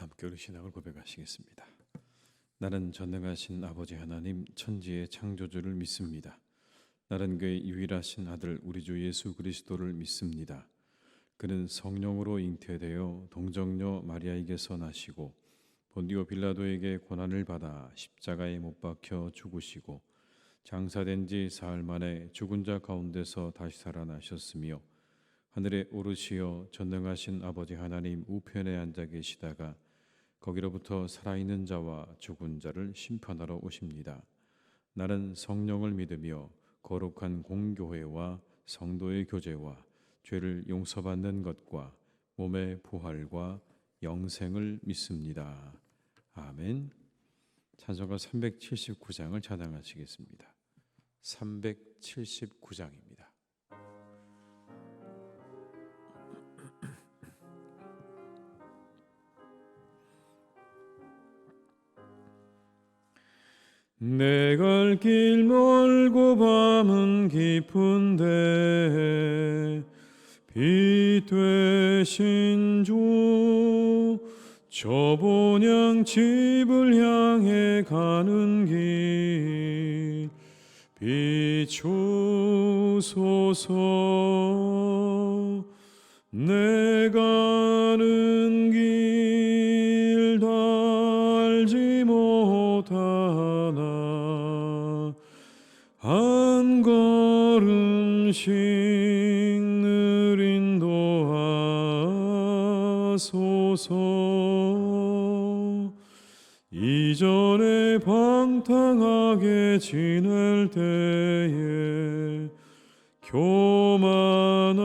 함께 우리 신앙을 고백하시겠습니다. 나는 전능하신 아버지 하나님 천지의 창조주를 믿습니다. 나는 그의 유일하신 아들 우리 주 예수 그리스도를 믿습니다. 그는 성령으로 잉태되어 동정녀 마리아에게서 나시고 본디오 빌라도에게 고난을 받아 십자가에 못 박혀 죽으시고 장사된 지 사흘 만에 죽은 자 가운데서 다시 살아나셨으며 하늘에 오르시어 전능하신 아버지 하나님 우편에 앉아 계시다가 거기로부터 살아있는 자와 죽은 자를 심판하러 오십니다. 나는 성령을 믿으며 거룩한 공교회와 성도의 교제와 죄를 용서받는 것과 몸의 부활과 영생을 믿습니다. 아멘. 찬송가 379장을 찬양하시겠습니다. 379장입니다. 내 갈 길 멀고 밤은 깊은데 빛 되신 주 저 본향 집을 향해 가는 길 비추소서. 내 가는 길 달지 못하나 한 걸음씩 늘 인도하소서. 이전에 방탕하게 지낼 때에 교만하여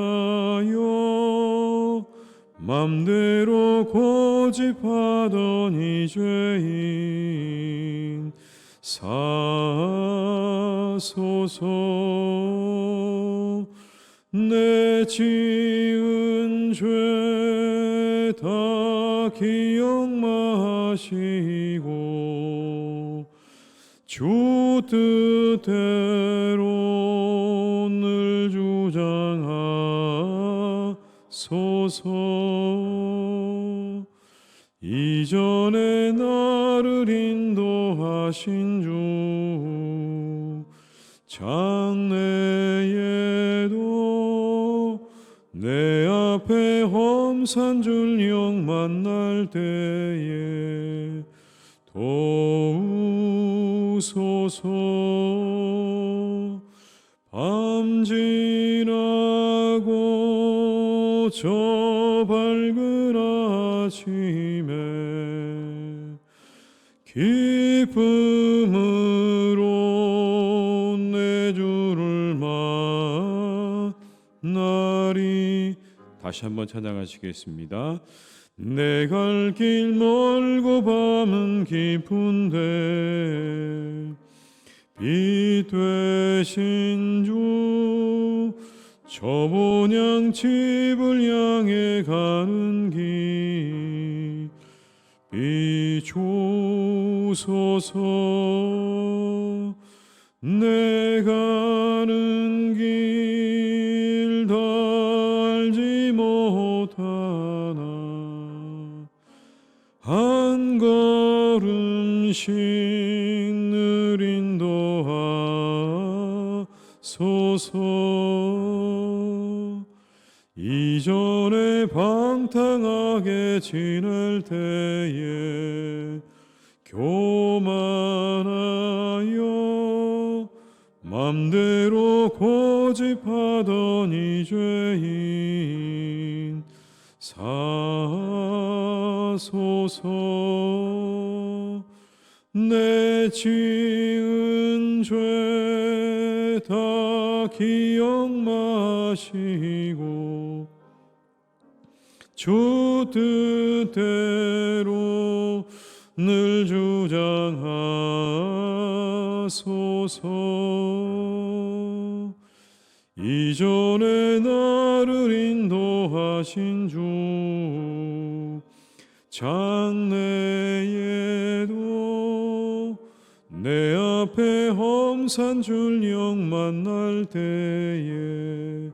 맘대로 고집하던 이 죄인 사소서. 내 지은 죄 다 기억 마시고 주 뜻대로 늘 주장하소서. 이전에 나를 인도하신 주 장래에도 내 앞에 험산 줄령 만날 때에 도우소서. 밤 지나고 저 밝은 아침에 기쁨으로 내 주를 만나리. 다시 한번 찬양하시겠습니다. 내 갈 길 멀고 밤은 깊은데 빛 되신 주 저 본향 집을 향해 가는 길 비추소서. 내 가는 길 달지 못하나 한 걸음씩 늘 인도하소서. 이전에 방탕하게 지낼 때에 교만하여 맘대로 고집하던 이 죄인 사소서. 내 지은 죄 다 기억 마시고 주 뜻대로 늘 주장하소서. 이전에 나를 인도하신 주 장래에도 내 앞에 험산 줄령 만날 때에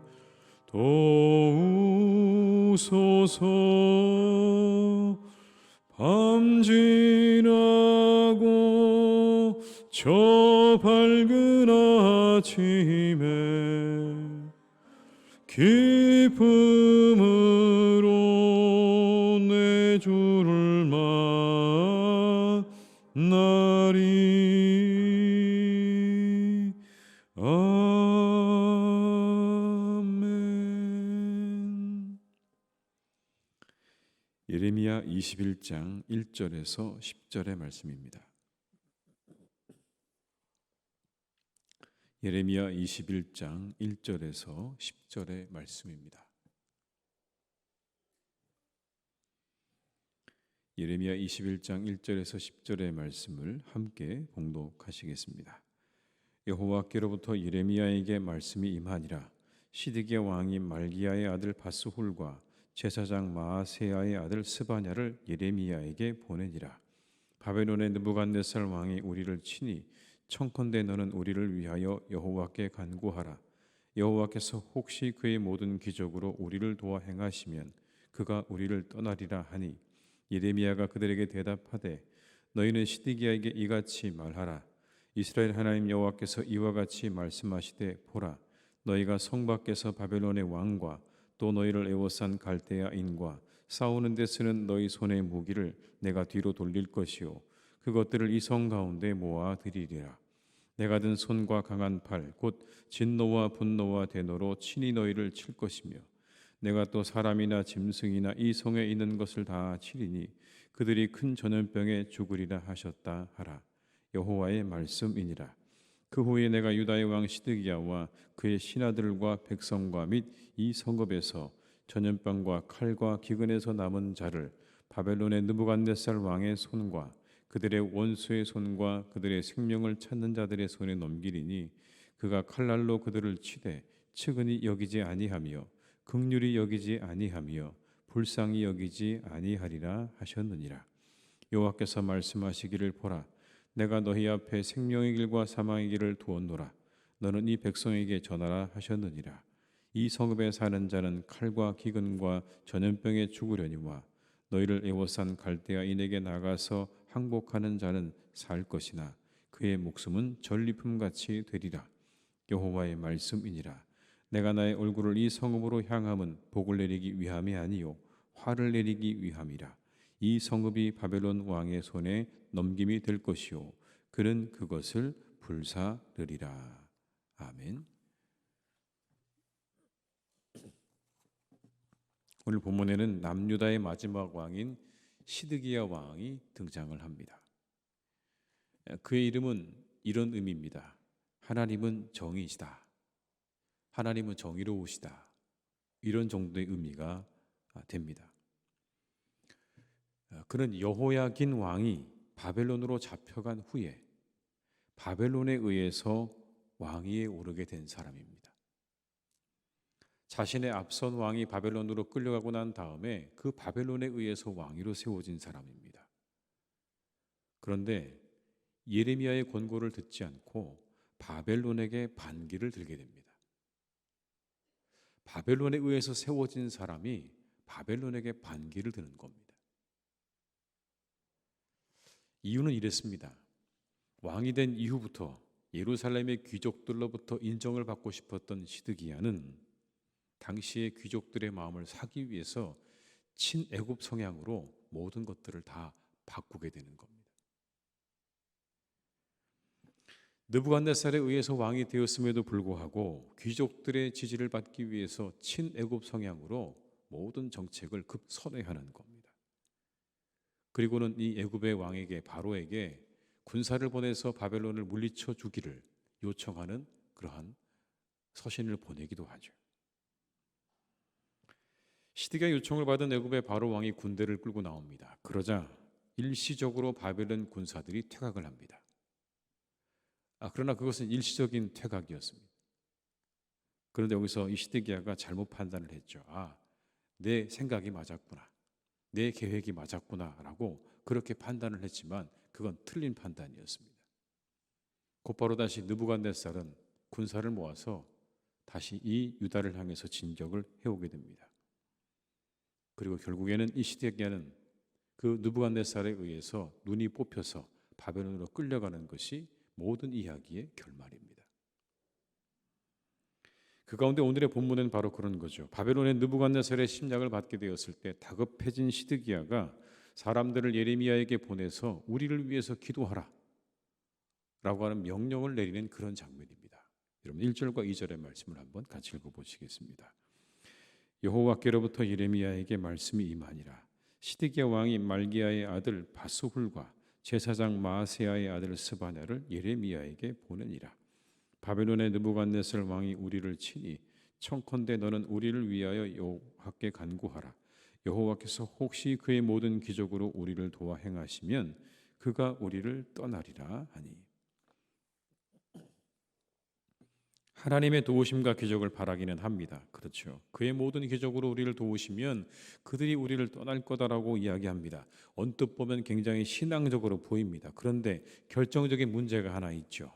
도우소서. 밤 지나고 저 밝은 아침에 기쁨으로 내 주를 만나리. 아멘. 예레미야 21장 1절에서 10절의 말씀입니다. 예레미야 21장 1절에서 10절의 말씀입니다. 예레미야 21장 1절에서 10절의 말씀을 함께 봉독하시겠습니다. 여호와께로부터 예레미야에게 말씀이 임하니라. 시드기야 왕이 말기야의 아들 바스훌과 제사장 마아세야의 아들 스바냐를 예레미야에게 보내니라. 바벨론의 느부갓네살 왕이 우리를 치니 청컨대 너는 우리를 위하여 여호와께 간구하라. 여호와께서 혹시 그의 모든 기적으로 우리를 도와 행하시면 그가 우리를 떠나리라 하니, 예레미야가 그들에게 대답하되 너희는 시드기야에게 이같이 말하라. 이스라엘 하나님 여호와께서 이와 같이 말씀하시되 보라, 너희가 성 밖에서 바벨론의 왕과 또 너희를 애워싼 갈대아인과 싸우는 데 쓰는 너희 손의 무기를 내가 뒤로 돌릴 것이요 그것들을 이 성 가운데 모아 드리리라. 내가 든 손과 강한 팔 곧 진노와 분노와 대노로 친히 너희를 칠 것이며 내가 또 사람이나 짐승이나 이 성에 있는 것을 다 치리니 그들이 큰 전염병에 죽으리라 하셨다 하라. 여호와의 말씀이니라. 그 후에 내가 유다의 왕 시드기야와 그의 신하들과 백성과 및 이 성읍에서 전염병과 칼과 기근에서 남은 자를 바벨론의 느부갓네살 왕의 손과 그들의 원수의 손과 그들의 생명을 찾는 자들의 손에 넘기리니 그가 칼날로 그들을 치되 측은히 여기지 아니하며 긍휼히 여기지 아니하며 불쌍히 여기지 아니하리라 하셨느니라. 여호와께서 말씀하시기를 보라, 내가 너희 앞에 생명의 길과 사망의 길을 두었노라. 너는 이 백성에게 전하라 하셨느니라. 이 성읍에 사는 자는 칼과 기근과 전염병에 죽으려니와 너희를 애워싼 갈대아인에게 나가서 항복하는 자는 살 것이나 그의 목숨은 전리품같이 되리라. 여호와의 말씀이니라. 내가 나의 얼굴을 이 성읍으로 향함은 복을 내리기 위함이 아니요 화를 내리기 위함이라. 이 성읍이 바벨론 왕의 손에 넘김이 될 것이요 그는 그것을 불사르리라. 아멘. 오늘 본문에는 남유다의 마지막 왕인 시드기야 왕이 등장을 합니다. 그의 이름은 이런 의미입니다. 하나님은 정의시다. 하나님은 정의로우시다. 이런 정도의 의미가 됩니다. 그는 여호야긴 왕이 바벨론으로 잡혀간 후에 바벨론에 의해서 왕위에 오르게 된 사람입니다. 자신의 앞선 왕이 바벨론으로 끌려가고 난 다음에 그 바벨론에 의해서 왕위로 세워진 사람입니다. 그런데 예레미야의 권고를 듣지 않고 바벨론에게 반기를 들게 됩니다. 바벨론에 의해서 세워진 사람이 바벨론에게 반기를 드는 겁니다. 이유는 이랬습니다. 왕이 된 이후부터 예루살렘의 귀족들로부터 인정을 받고 싶었던 시드기야는 당시의 귀족들의 마음을 사기 위해서 친애굽 성향으로 모든 것들을 다 바꾸게 되는 겁니다. 느부갓네살에 의해서 왕이 되었음에도 불구하고 귀족들의 지지를 받기 위해서 친애굽 성향으로 모든 정책을 급선회하는 겁니다. 그리고는 이 애굽의 왕에게 바로에게 군사를 보내서 바벨론을 물리쳐 주기를 요청하는 그러한 서신을 보내기도 하죠. 시드기야 요청을 받은 애굽의 바로 왕이 군대를 끌고 나옵니다. 그러자 일시적으로 바벨론 군사들이 퇴각을 합니다. 그러나 그것은 일시적인 퇴각이었습니다. 그런데 여기서 이 시드기야가 잘못 판단을 했죠. 내 생각이 맞았구나. 내 계획이 맞았구나라고 그렇게 판단을 했지만 그건 틀린 판단이었습니다. 곧바로 다시 느부갓네살은 군사를 모아서 다시 이 유다를 향해서 진격을 해오게 됩니다. 그리고 결국에는 이 시드기야는 그 느부갓네살에 의해서 눈이 뽑혀서 바벨론으로 끌려가는 것이 모든 이야기의 결말입니다. 그 가운데 오늘의 본문은 바로 그런 거죠. 바벨론의 느부갓네살의 심략을 받게 되었을 때 다급해진 시드기야가 사람들을 예레미야에게 보내서 우리를 위해서 기도하라 라고 하는 명령을 내리는 그런 장면입니다. 여러분 1절과 2절의 말씀을 한번 같이 읽어보시겠습니다. 여호와께로부터 예레미야에게 말씀이 임하니라. 시드기야 왕이 말기야의 아들 바스훌과 제사장 마아세야의 아들 스바냐를 예레미야에게 보내니라. 바벨론의 느부갓네살 왕이 우리를 치니 청컨대 너는 우리를 위하여 여호와께 간구하라. 여호와께서 혹시 그의 모든 기적으로 우리를 도와 행하시면 그가 우리를 떠나리라 하니. 하나님의 도우심과 기적을 바라기는 합니다. 그렇죠. 그의 모든 기적으로 우리를 도우시면 그들이 우리를 떠날 거다라고 이야기합니다. 언뜻 보면 굉장히 신앙적으로 보입니다. 그런데 결정적인 문제가 하나 있죠.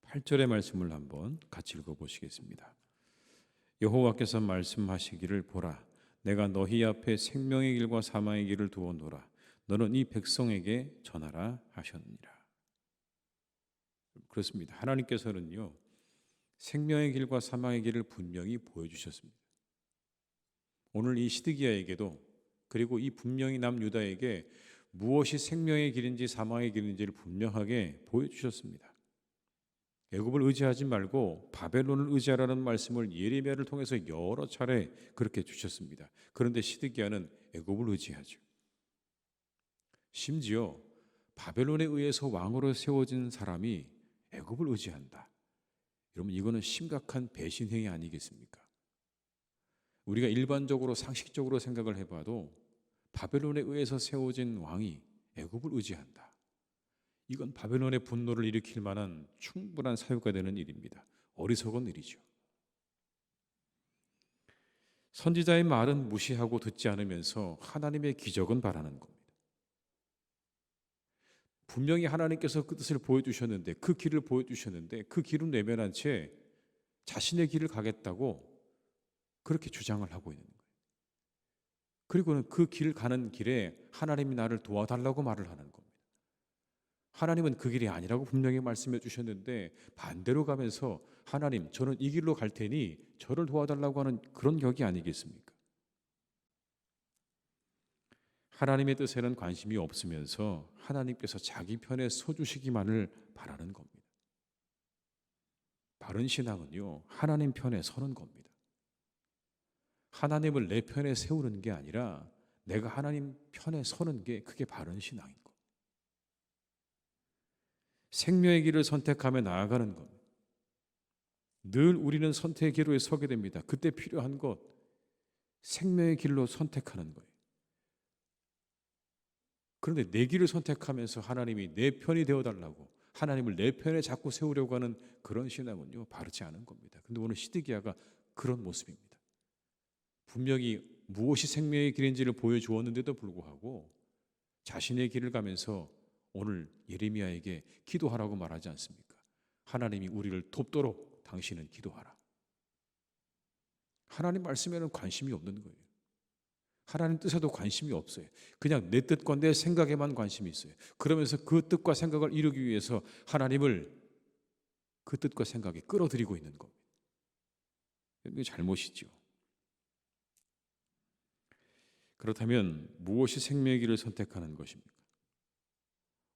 8절의 말씀을 한번 같이 읽어보시겠습니다. 여호와께서 말씀하시기를 보라, 내가 너희 앞에 생명의 길과 사망의 길을 두어놓으라. 너는 이 백성에게 전하라 하셨느니라. 그렇습니다. 하나님께서는요, 생명의 길과 사망의 길을 분명히 보여주셨습니다. 오늘 이 시드기야에게도, 그리고 이 분명히 남유다에게 무엇이 생명의 길인지 사망의 길인지를 분명하게 보여주셨습니다. 애굽을 의지하지 말고 바벨론을 의지하라는 말씀을 예레미야를 통해서 여러 차례 그렇게 주셨습니다. 그런데 시드기야는 애굽을 의지하죠. 심지어 바벨론에 의해서 왕으로 세워진 사람이 애굽을 의지한다. 여러분, 이거는 심각한 배신행위 아니겠습니까? 우리가 일반적으로 상식적으로 생각을 해봐도 바벨론에 의해서 세워진 왕이 애굽을 의지한다. 이건 바벨론의 분노를 일으킬 만한 충분한 사유가 되는 일입니다. 어리석은 일이죠. 선지자의 말은 무시하고 듣지 않으면서 하나님의 기적은 바라는 겁니다. 분명히 하나님께서 그 뜻을 보여주셨는데, 그 길을 보여주셨는데 그 길은 외면한 채 자신의 길을 가겠다고 그렇게 주장을 하고 있는 거예요. 그리고는 그 길 가는 길에 하나님이 나를 도와달라고 말을 하는 겁니다. 하나님은 그 길이 아니라고 분명히 말씀해 주셨는데 반대로 가면서 하나님, 저는 이 길로 갈 테니 저를 도와달라고 하는 그런 격이 아니겠습니까? 하나님의 뜻에는 관심이 없으면서 하나님께서 자기 편에 서주시기만을 바라는 겁니다. 바른 신앙은요, 하나님 편에 서는 겁니다. 하나님을 내 편에 세우는 게 아니라 내가 하나님 편에 서는 게 그게 바른 신앙인 거예요. 생명의 길을 선택하며 나아가는 겁니다. 늘 우리는 선택의 기로에 서게 됩니다. 그때 필요한 것, 생명의 길로 선택하는 거예요. 그런데 내 길을 선택하면서 하나님이 내 편이 되어달라고, 하나님을 내 편에 자꾸 세우려고 하는 그런 신앙은요, 바르지 않은 겁니다. 그런데 오늘 시드기야가 그런 모습입니다. 분명히 무엇이 생명의 길인지를 보여주었는데도 불구하고 자신의 길을 가면서 오늘 예레미야에게 기도하라고 말하지 않습니까? 하나님이 우리를 돕도록 당신은 기도하라. 하나님 말씀에는 관심이 없는 거예요. 하나님 뜻에도 관심이 없어요. 그냥 내 뜻과 내 생각에만 관심이 있어요. 그러면서 그 뜻과 생각을 이루기 위해서 하나님을 그 뜻과 생각에 끌어들이고 있는 겁니다. 이게 잘못이죠. 그렇다면 무엇이 생명의 길을 선택하는 것입니까?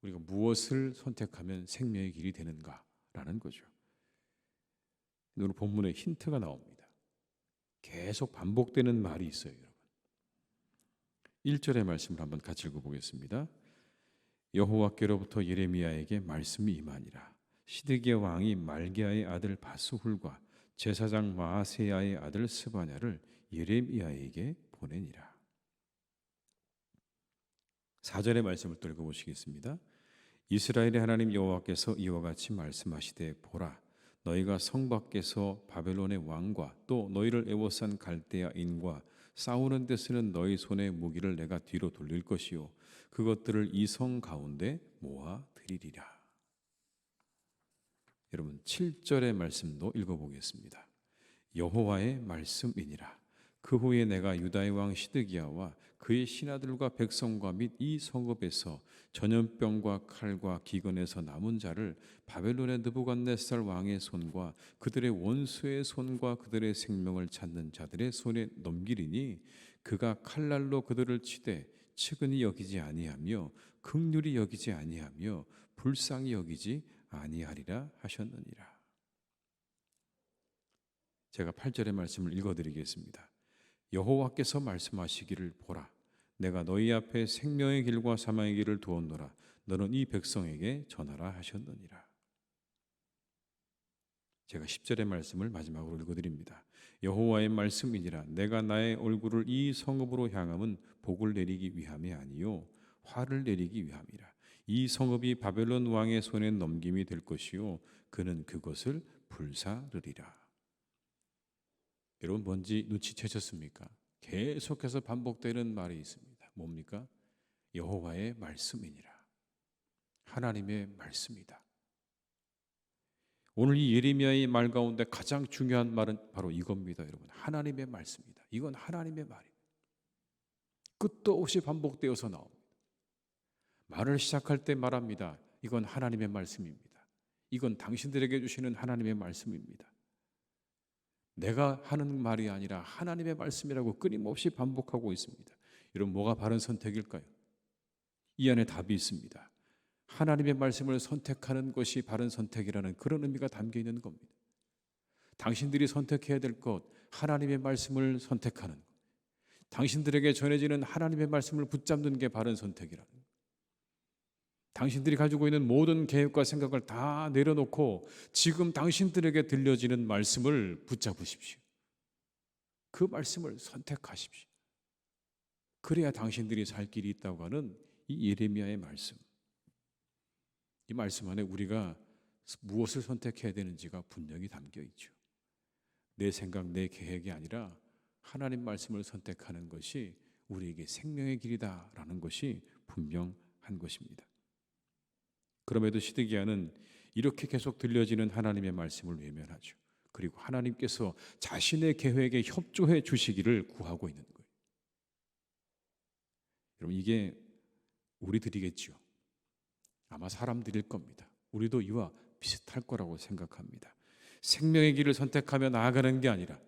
우리가 무엇을 선택하면 생명의 길이 되는가라는 거죠. 오늘 본문에 힌트가 나옵니다. 계속 반복되는 말이 있어요, 여러분. 1절의 말씀을 한번 같이 읽어보겠습니다. 여호와께로부터 예레미야에게 말씀이 임하니라. 시드기야 왕이 말기야의 아들 바스훌과 제사장 마아세야의 아들 스바냐를 예레미야에게 보내니라. 4절의 말씀을 또 읽어보시겠습니다. 이스라엘의 하나님 여호와께서 이와 같이 말씀하시되 보라, 너희가 성 밖에서 바벨론의 왕과 또 너희를 애워싼 갈대아인과 싸우는 데 쓰는 너희 손의 무기를 내가 뒤로 돌릴 것이요 그것들을 이 성 가운데 모아 드리리라. 여러분 7절의 말씀도 읽어보겠습니다. 여호와의 말씀이니라. 그 후에 내가 유다의 왕 시드기야와 그의 신하들과 백성과 및 이 성읍에서 전염병과 칼과 기근에서 남은 자를 바벨론의 느부갓네살 왕의 손과 그들의 원수의 손과 그들의 생명을 찾는 자들의 손에 넘기리니 그가 칼날로 그들을 치되 측은히 여기지 아니하며 긍휼히 여기지 아니하며 불쌍히 여기지 아니하리라 하셨느니라. 제가 8절의 말씀을 읽어드리겠습니다. 여호와께서 말씀하시기를 보라, 내가 너희 앞에 생명의 길과 사망의 길을 두었노라. 너는 이 백성에게 전하라 하셨느니라. 제가 10절의 말씀을 마지막으로 읽어드립니다. 여호와의 말씀이니라. 내가 나의 얼굴을 이 성읍으로 향함은 복을 내리기 위함이 아니요 화를 내리기 위함이라. 이 성읍이 바벨론 왕의 손에 넘김이 될 것이요 그는 그것을 불사르리라. 여러분 뭔지 눈치채셨습니까? 계속해서 반복되는 말이 있습니다. 뭡니까? 여호와의 말씀이니라. 하나님의 말씀이다. 오늘 이 예레미야의 말 가운데 가장 중요한 말은 바로 이겁니다. 여러분, 하나님의 말씀이다. 이건 하나님의 말입니다. 끝도 없이 반복되어서 나옵니다. 말을 시작할 때 말합니다. 이건 하나님의 말씀입니다. 이건 당신들에게 주시는 하나님의 말씀입니다. 내가 하는 말이 아니라 하나님의 말씀이라고 끊임없이 반복하고 있습니다. 여러분, 뭐가 바른 선택일까요? 이 안에 답이 있습니다. 하나님의 말씀을 선택하는 것이 바른 선택이라는 그런 의미가 담겨 있는 겁니다. 당신들이 선택해야 될 것, 하나님의 말씀을 선택하는 것. 당신들에게 전해지는 하나님의 말씀을 붙잡는 게 바른 선택이라는 것. 당신들이 가지고 있는 모든 계획과 생각을 다 내려놓고 지금 당신들에게 들려지는 말씀을 붙잡으십시오. 그 말씀을 선택하십시오. 그래야 당신들이 살 길이 있다고 하는 이 예레미야의 말씀. 이 말씀 안에 우리가 무엇을 선택해야 되는지가 분명히 담겨 있죠. 내 생각, 내 계획이 아니라 하나님 말씀을 선택하는 것이 우리에게 생명의 길이다라는 것이 분명한 것입니다. 그럼에도 시드기야는 이렇게 계속 들려지는 하나님의 말씀을 외면하죠. 그리고 하나님께서 자신의 계획에 협조해 주시기를 구하고 있는 거예요. 여러분, 이게 우리들이겠죠. 아마 사람들일 겁니다. 우리도 이와 비슷할 거라고 생각합니다. 생명의 길을 선택하며 나아가는 게 아니라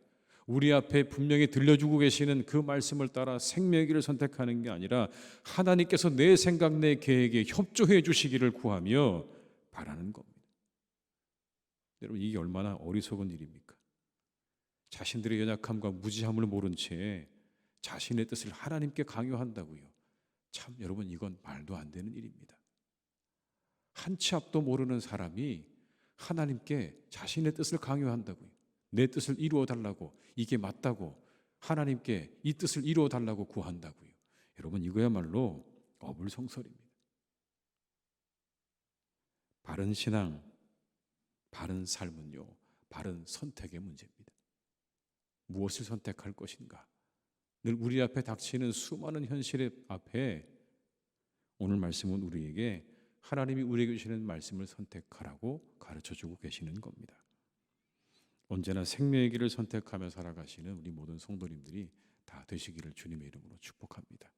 우리 앞에 분명히 들려주고 계시는 그 말씀을 따라 생명의 길을 선택하는 게 아니라 하나님께서 내 생각, 내 계획에 협조해 주시기를 구하며 바라는 겁니다. 여러분, 이게 얼마나 어리석은 일입니까? 자신들의 연약함과 무지함을 모른 채 자신의 뜻을 하나님께 강요한다고요. 참 여러분, 이건 말도 안 되는 일입니다. 한 치 앞도 모르는 사람이 하나님께 자신의 뜻을 강요한다고요. 내 뜻을 이루어 달라고, 이게 맞다고 하나님께 이 뜻을 이루어 달라고 구한다고요. 여러분, 이거야말로 어불성설입니다. 바른 신앙, 바른 삶은요, 바른 선택의 문제입니다. 무엇을 선택할 것인가? 늘 우리 앞에 닥치는 수많은 현실의 앞에 오늘 말씀은 우리에게 하나님이 우리에게 주시는 말씀을 선택하라고 가르쳐주고 계시는 겁니다. 언제나 생명의 길을 선택하며 살아가시는 우리 모든 성도님들이 다 되시기를 주님의 이름으로 축복합니다.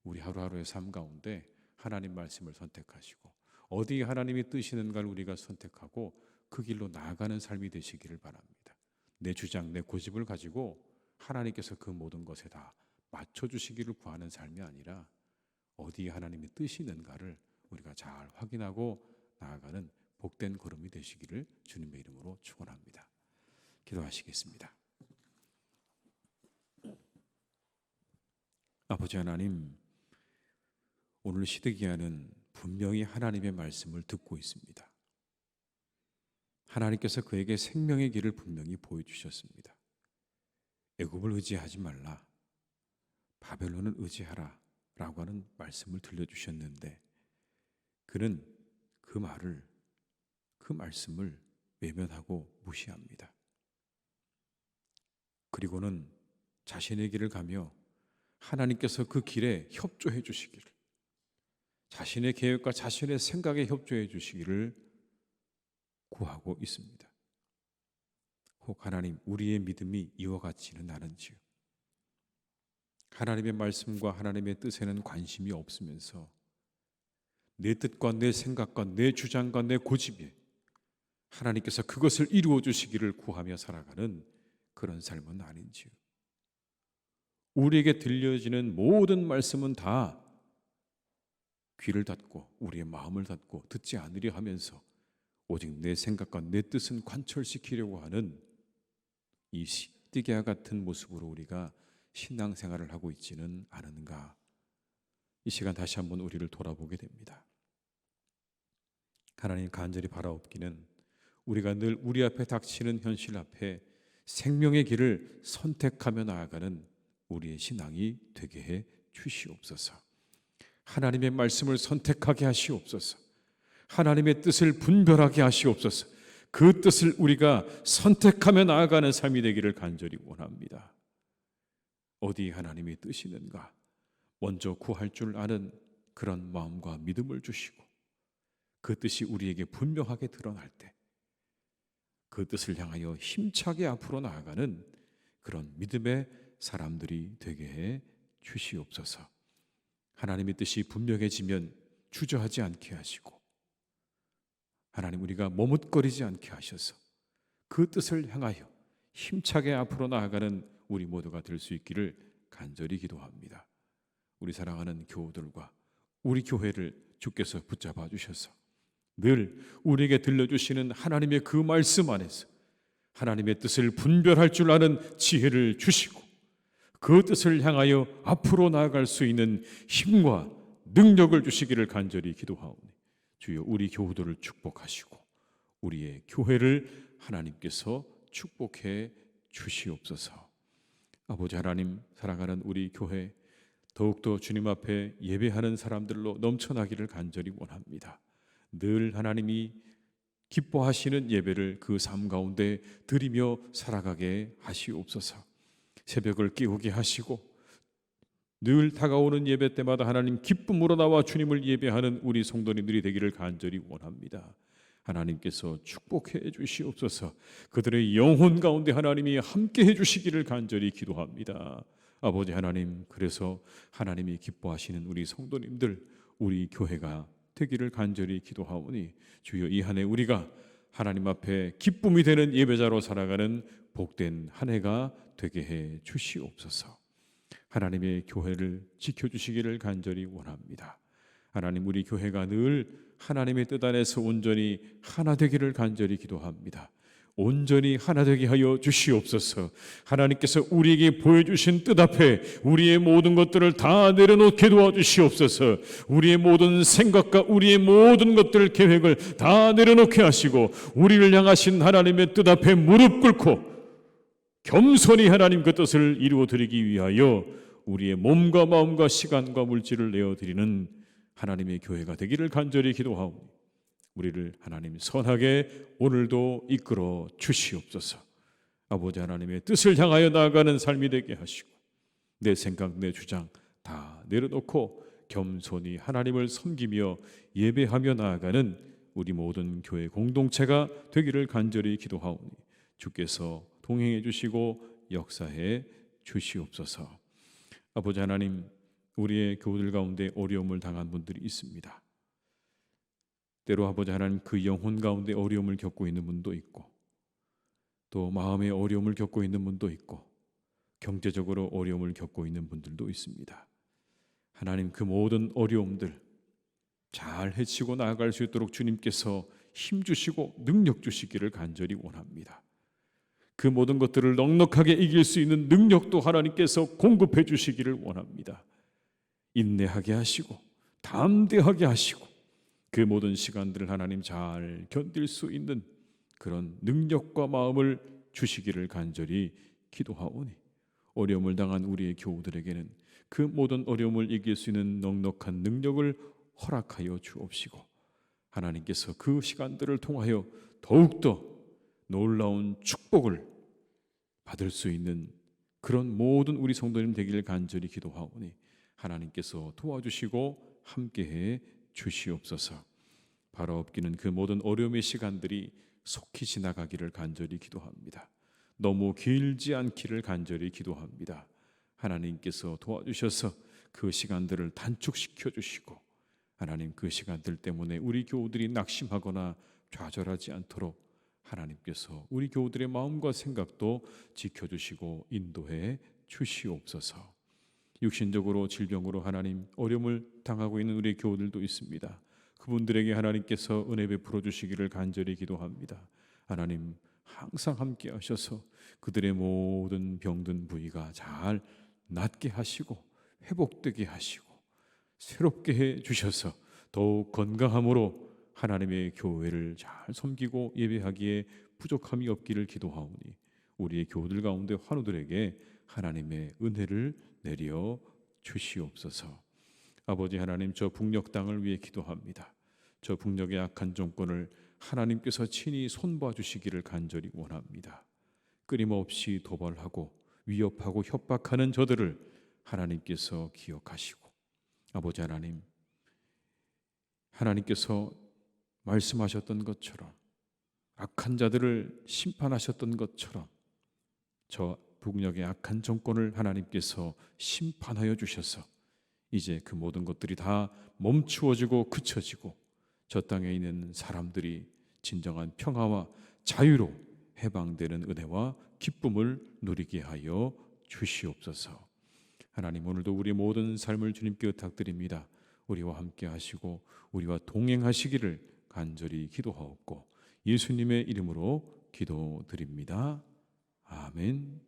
우리 하루하루의 삶 가운데 하나님 말씀을 선택하시고 어디에 하나님이 뜨시는가를 우리가 선택하고 그 길로 나아가는 삶이 되시기를 바랍니다. 내 주장, 내 고집을 가지고 하나님께서 그 모든 것에 다 맞춰주시기를 구하는 삶이 아니라 어디에 하나님이 뜨시는가를 우리가 잘 확인하고 나아가는 복된 걸음이 되시기를 주님의 이름으로 축원합니다. 기도하시겠습니다. 아버지 하나님, 오늘 시드기야는 분명히 하나님의 말씀을 듣고 있습니다. 하나님께서 그에게 생명의 길을 분명히 보여주셨습니다. 애굽을 의지하지 말라, 바벨론을 의지하라 라고 하는 말씀을 들려주셨는데 그는 그 말씀을 외면하고 무시합니다. 그리고는 자신의 길을 가며 하나님께서 그 길에 협조해 주시기를, 자신의 계획과 자신의 생각에 협조해 주시기를 구하고 있습니다. 혹 하나님, 우리의 믿음이 이와 같지는 않은지요. 하나님의 말씀과 하나님의 뜻에는 관심이 없으면서 내 뜻과 내 생각과 내 주장과 내 고집에 하나님께서 그것을 이루어 주시기를 구하며 살아가는 그런 삶은 아닌지요. 우리에게 들려지는 모든 말씀은 다 귀를 닫고 우리의 마음을 닫고 듣지 않으려 하면서 오직 내 생각과 내 뜻은 관철시키려고 하는 이 시뜨기와 같은 모습으로 우리가 신앙생활을 하고 있지는 않은가. 이 시간 다시 한번 우리를 돌아보게 됩니다. 하나님 간절히 바라옵기는 우리가 늘 우리 앞에 닥치는 현실 앞에 생명의 길을 선택하며 나아가는 우리의 신앙이 되게 해 주시옵소서. 하나님의 말씀을 선택하게 하시옵소서. 하나님의 뜻을 분별하게 하시옵소서. 그 뜻을 우리가 선택하며 나아가는 삶이 되기를 간절히 원합니다. 어디 하나님의 뜻이 있는가 먼저 구할 줄 아는 그런 마음과 믿음을 주시고 그 뜻이 우리에게 분명하게 드러날 때 그 뜻을 향하여 힘차게 앞으로 나아가는 그런 믿음의 사람들이 되게 해 주시옵소서. 하나님의 뜻이 분명해지면 주저하지 않게 하시고 하나님 우리가 머뭇거리지 않게 하셔서 그 뜻을 향하여 힘차게 앞으로 나아가는 우리 모두가 될 수 있기를 간절히 기도합니다. 우리 사랑하는 교우들과 우리 교회를 주께서 붙잡아 주셔서 늘 우리에게 들려주시는 하나님의 그 말씀 안에서 하나님의 뜻을 분별할 줄 아는 지혜를 주시고 그 뜻을 향하여 앞으로 나아갈 수 있는 힘과 능력을 주시기를 간절히 기도하오니 주여 우리 교우들을 축복하시고 우리의 교회를 하나님께서 축복해 주시옵소서. 아버지 하나님, 사랑하는 우리 교회 더욱더 주님 앞에 예배하는 사람들로 넘쳐나기를 간절히 원합니다. 늘 하나님이 기뻐하시는 예배를 그 삶 가운데 드리며 살아가게 하시옵소서. 새벽을 깨우게 하시고 늘 다가오는 예배 때마다 하나님 기쁨으로 나와 주님을 예배하는 우리 성도님들이 되기를 간절히 원합니다. 하나님께서 축복해 주시옵소서. 그들의 영혼 가운데 하나님이 함께 해주시기를 간절히 기도합니다. 아버지 하나님, 그래서 하나님이 기뻐하시는 우리 성도님들, 우리 교회가 되기를 간절히 기도하오니 주여 이 한 해 우리가 하나님 앞에 기쁨이 되는 예배자로 살아가는 복된 한 해가 되게 해 주시옵소서. 하나님의 교회를 지켜주시기를 간절히 원합니다. 하나님, 우리 교회가 늘 하나님의 뜻 안에서 온전히 하나 되기를 간절히 기도합니다. 온전히 하나 되게 하여 주시옵소서. 하나님께서 우리에게 보여주신 뜻 앞에 우리의 모든 것들을 다 내려놓게 도와주시옵소서. 우리의 모든 생각과 우리의 모든 것들 계획을 다 내려놓게 하시고 우리를 향하신 하나님의 뜻 앞에 무릎 꿇고 겸손히 하나님 그 뜻을 이루어드리기 위하여 우리의 몸과 마음과 시간과 물질을 내어드리는 하나님의 교회가 되기를 간절히 기도하오니 우리를 하나님 선하게 오늘도 이끌어 주시옵소서. 아버지 하나님의 뜻을 향하여 나아가는 삶이 되게 하시고 내 생각 내 주장 다 내려놓고 겸손히 하나님을 섬기며 예배하며 나아가는 우리 모든 교회 공동체가 되기를 간절히 기도하오니 주께서 동행해 주시고 역사해 주시옵소서. 아버지 하나님, 우리의 교우들 가운데 어려움을 당한 분들이 있습니다. 때로 아버지 하나님, 그 영혼 가운데 어려움을 겪고 있는 분도 있고 또 마음의 어려움을 겪고 있는 분도 있고 경제적으로 어려움을 겪고 있는 분들도 있습니다. 하나님, 그 모든 어려움들 잘 헤치고 나아갈 수 있도록 주님께서 힘 주시고 능력 주시기를 간절히 원합니다. 그 모든 것들을 넉넉하게 이길 수 있는 능력도 하나님께서 공급해 주시기를 원합니다. 인내하게 하시고 담대하게 하시고 그 모든 시간들을 하나님 잘 견딜 수 있는 그런 능력과 마음을 주시기를 간절히 기도하오니 어려움을 당한 우리의 교우들에게는 그 모든 어려움을 이길 수 있는 넉넉한 능력을 허락하여 주옵시고 하나님께서 그 시간들을 통하여 더욱더 놀라운 축복을 받을 수 있는 그런 모든 우리 성도님 되기를 간절히 기도하오니 하나님께서 도와주시고 함께해 주시옵소서. 바로 없기는 그 모든 어려움의 시간들이 속히 지나가기를 간절히 기도합니다. 너무 길지 않기를 간절히 기도합니다. 하나님께서 도와주셔서 그 시간들을 단축시켜 주시고, 하나님 그 시간들 때문에 우리 교우들이 낙심하거나 좌절하지 않도록 하나님께서 우리 교우들의 마음과 생각도 지켜주시고 인도해 주시옵소서. 육신적으로 질병으로 하나님 어려움을 당하고 있는 우리 교우들도 있습니다. 그분들에게 하나님께서 은혜 베풀어 주시기를 간절히 기도합니다. 하나님 항상 함께 하셔서 그들의 모든 병든 부위가 잘 낫게 하시고 회복되게 하시고 새롭게 해 주셔서 더욱 건강함으로 하나님의 교회를 잘 섬기고 예배하기에 부족함이 없기를 기도하오니, 우리의 교우들 가운데 환우들에게 하나님의 은혜를 내려 주시옵소서. 아버지 하나님, 저 북녘 땅을 위해 기도합니다. 저 북녘의 악한 정권을 하나님께서 친히 손봐 주시기를 간절히 원합니다. 끊임없이 도발하고 위협하고 협박하는 저들을 하나님께서 기억하시고, 아버지 하나님, 하나님께서 말씀하셨던 것처럼 악한 자들을 심판하셨던 것처럼 저 북녘의 악한 정권을 하나님께서 심판하여 주셔서 이제 그 모든 것들이 다 멈추어지고 그쳐지고 저 땅에 있는 사람들이 진정한 평화와 자유로 해방되는 은혜와 기쁨을 누리게 하여 주시옵소서. 하나님, 오늘도 우리 모든 삶을 주님께 의탁드립니다. 우리와 함께 하시고 우리와 동행하시기를 간절히 기도하옵고 예수님의 이름으로 기도드립니다. 아멘.